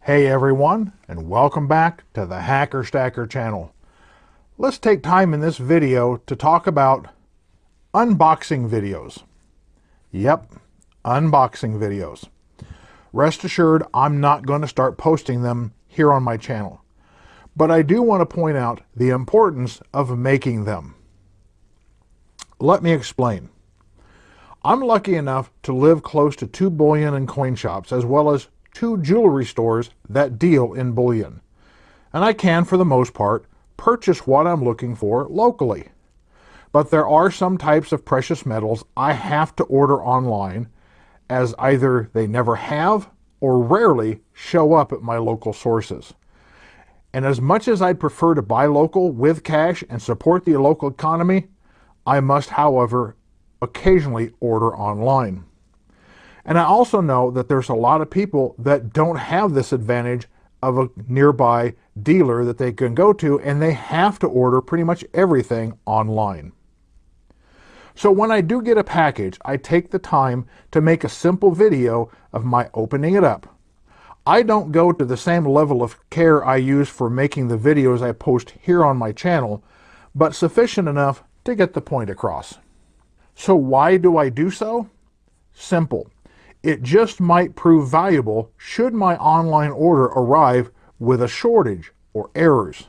Hey everyone, and welcome back to the Hacker Stacker channel. Let's take time in this video to talk about unboxing videos. Yep, unboxing videos. Rest assured, I'm not going to start posting them here on my channel. But I do want to point out the importance of making them. Let me explain. I'm lucky enough to live close to 2 bullion and coin shops, as well as 2 jewelry stores that deal in bullion. And I can, for the most part, purchase what I'm looking for locally. But there are some types of precious metals I have to order online, as either they never have or rarely show up at my local sources. And as much as I'd prefer to buy local with cash and support the local economy, I must, however, occasionally order online. And I also know that there's a lot of people that don't have this advantage of a nearby dealer that they can go to, and they have to order pretty much everything online. So when I do get a package, I take the time to make a simple video of my opening it up. I don't go to the same level of care I use for making the videos I post here on my channel, but sufficient enough to get the point across. So why do I do so? Simple. It just might prove valuable should my online order arrive with a shortage or errors.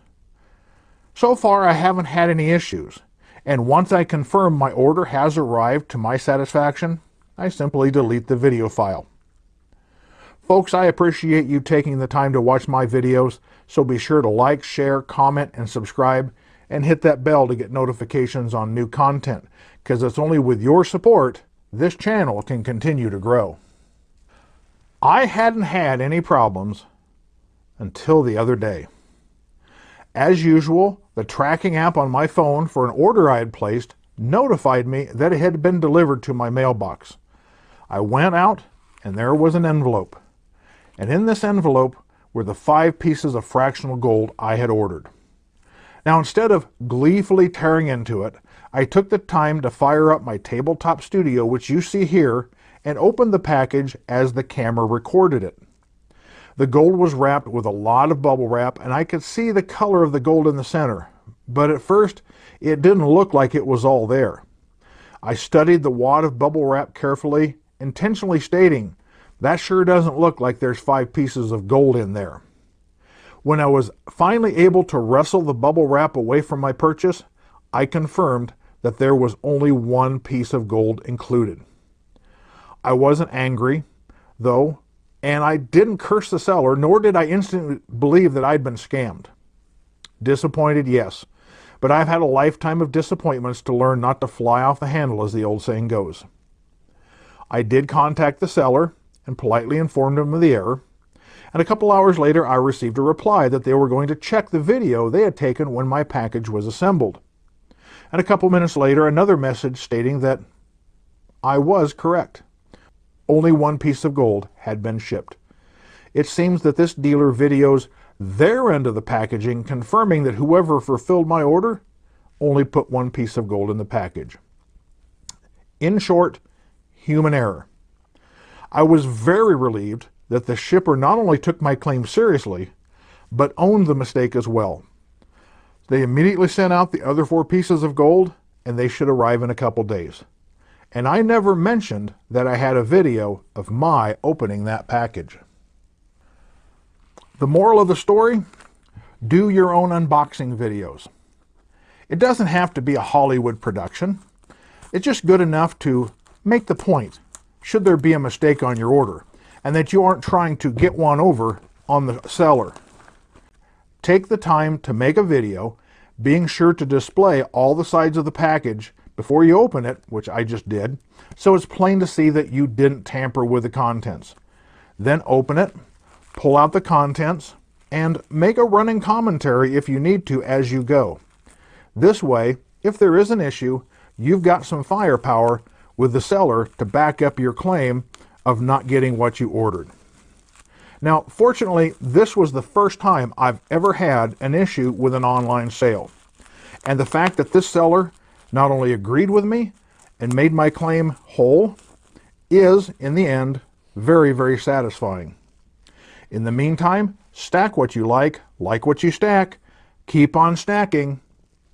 So far, I haven't had any issues, and once I confirm my order has arrived to my satisfaction, I simply delete the video file. Folks, I appreciate you taking the time to watch my videos, so be sure to like, share, comment, and subscribe, and hit that bell to get notifications on new content, because it's only with your support this channel can continue to grow. I hadn't had any problems until the other day. As usual, the tracking app on my phone for an order I had placed notified me that it had been delivered to my mailbox. I went out and there was an envelope. And in this envelope were the 5 pieces of fractional gold I had ordered. Now, instead of gleefully tearing into it, I took the time to fire up my tabletop studio, which you see here, and opened the package as the camera recorded it. The gold was wrapped with a lot of bubble wrap, and I could see the color of the gold in the center, but at first it didn't look like it was all there. I studied the wad of bubble wrap carefully, intentionally stating, "That sure doesn't look like there's 5 pieces of gold in there." When I was finally able to wrestle the bubble wrap away from my purchase, I confirmed that there was only 1 piece of gold included. I wasn't angry, though, and I didn't curse the seller, nor did I instantly believe that I'd been scammed. Disappointed, yes, but I've had a lifetime of disappointments to learn not to fly off the handle, as the old saying goes. I did contact the seller and politely informed him of the error, and a couple hours later I received a reply that they were going to check the video they had taken when my package was assembled. And a couple minutes later, another message stating that I was correct. Only 1 piece of gold had been shipped. It seems that this dealer videos their end of the packaging, confirming that whoever fulfilled my order only put 1 piece of gold in the package. In short, human error. I was very relieved that the shipper not only took my claim seriously, but owned the mistake as well. They immediately sent out the other 4 pieces of gold, and they should arrive in a couple days. And I never mentioned that I had a video of my opening that package. The moral of the story: do your own unboxing videos. It doesn't have to be a Hollywood production. It's just good enough to make the point, should there be a mistake on your order, and that you aren't trying to get one over on the seller. Take the time to make a video, being sure to display all the sides of the package before you open it, which I just did, so it's plain to see that you didn't tamper with the contents. Then open it, pull out the contents, and make a running commentary if you need to as you go. This way, if there is an issue, you've got some firepower with the seller to back up your claim of not getting what you ordered. Now, fortunately, this was the first time I've ever had an issue with an online sale. And the fact that this seller not only agreed with me and made my claim whole is, in the end, very, very satisfying. In the meantime, stack what you like what you stack, keep on stacking,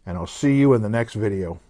and I'll see you in the next video.